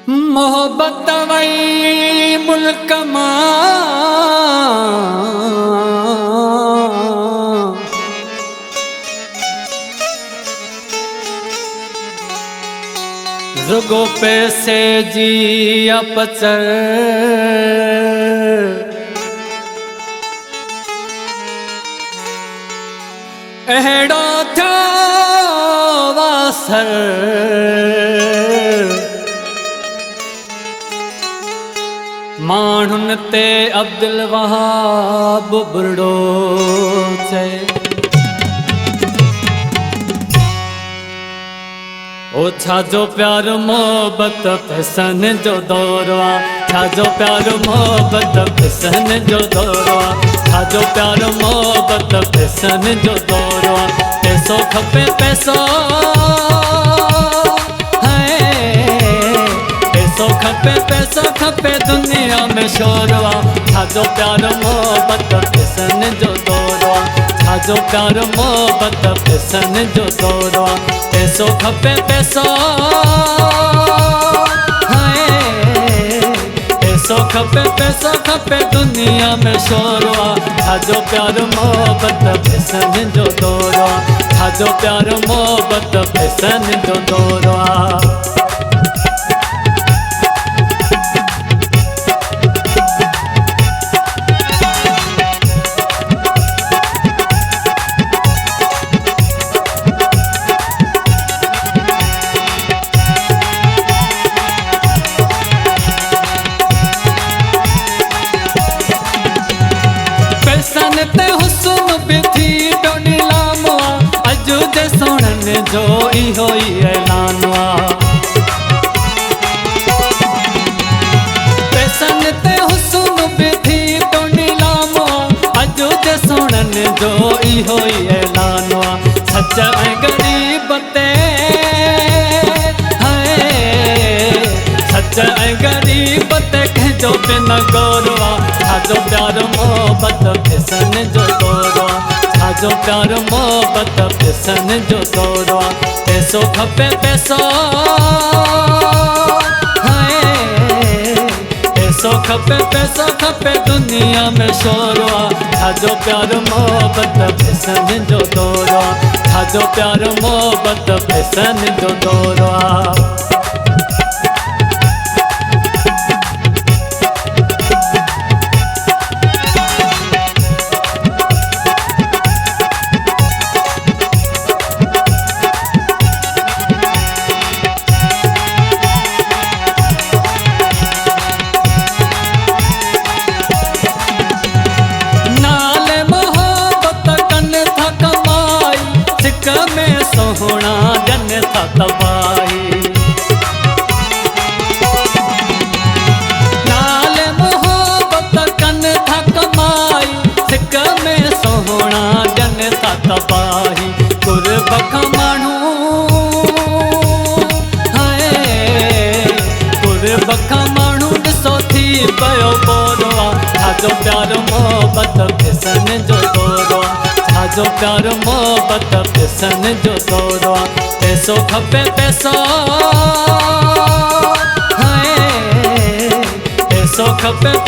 मोहब्बत वही मुल्क रुगो पैसे जी अपचर अहिड़ो थियो वासर माण्हुनि ते अब्दुल वहाब बुरड़ो चए ओ छाजो प्यार मोहब्बत पैसन जो दौर आ छाजो प्यार मोहब्बत पैसन जो दौर आ छाजो प्यार मोहब्बत पैसन जो दौर आ पैसो खपे पैसो पैसो खपे दुनिया में शोर आ छाजो प्यार मोहब्बत पैसन जो दौर आ छाजो प्यार मोहब्बत पैसन जो दौर आ पैसो खपे पैसो पैसो खपे दुनिया में शोर आ छाजो प्यार मोहब्बत पैसन जो दौर आ छाजो प्यार मोहब्बत पैसन जो दौर आ जो इहो ही ऐलान आ पैसन ते हुस्न भी थी तो नीलाम आ अजो जे सोणन जो इहो ही ऐलान आ सच ऐं गरीब ते सच ऐं गरीब ते कंहिंजो बि न गौर आ छाजो प्यार मोहब्बत पैसन जो दौर आ छाजो प्यार मोहब्बत पैसन जो दौर आ पैसो खपे पैसो पैसो खपे दुनिया में शोर आ छाजो प्यार मोहब्बत पैसन जो दौर आ छाजो प्यार मोहब्बत पैसन जो दौर आ सोहना जन था तबाही नाल मोहब्बत कन था कमाई सिक में सोहना जन था तबाही कुर्बख माण्हू कुर्बख माण्हू ॾिसो थी पियो बोरो आ छाजो प्यार मोहब्बत पैसन जो दौर आ छाजो प्यार मोहब्बत पैसन जो दौर आ पैसो खपे पैसो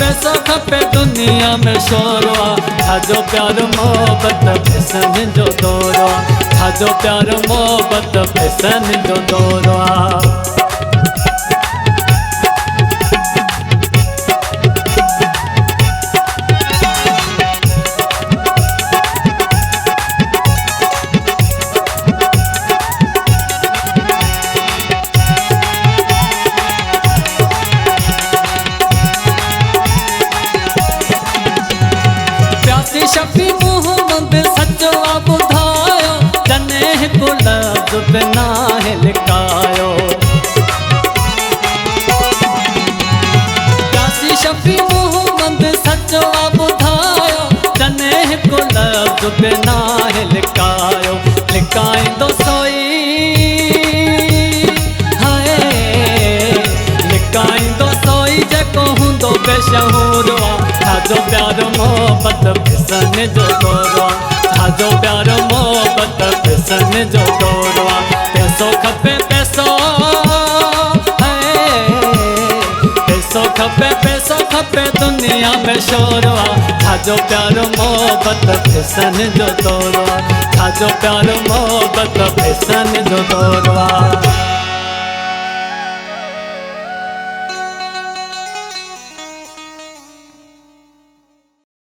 पैसो खपे दुनिया में शोर आ छाजो प्यार मोहब्बत पैसन जो दौर आ छाजो प्यार मोहब्बत पैसन जो दौर आ शफी मोहम्मद सचो ॿुधायो जने हिकु लफ़्ज़ बि नाहे लिकायो प्यासी शफी मोहम्मद सचो ॿुधायो जने हिकु लफ़्ज़ बि नाहे लिकायो लिकाईंदो सोई लिकाईंदो सोई जेको हूंदो बेशहूर आ छाजो प्यार मोहब्बत पैसन जो दौर आ छाजो प्यार मोहब्बत पैसन जो दौर आ पैसो खपे पैसो खपे पैसा खपे दुनिया में शोरवा छाजो प्यार मोहब्बत फैशन जो दौरवा छाजो प्यार मोहब्बत फैशन जो दौरवा।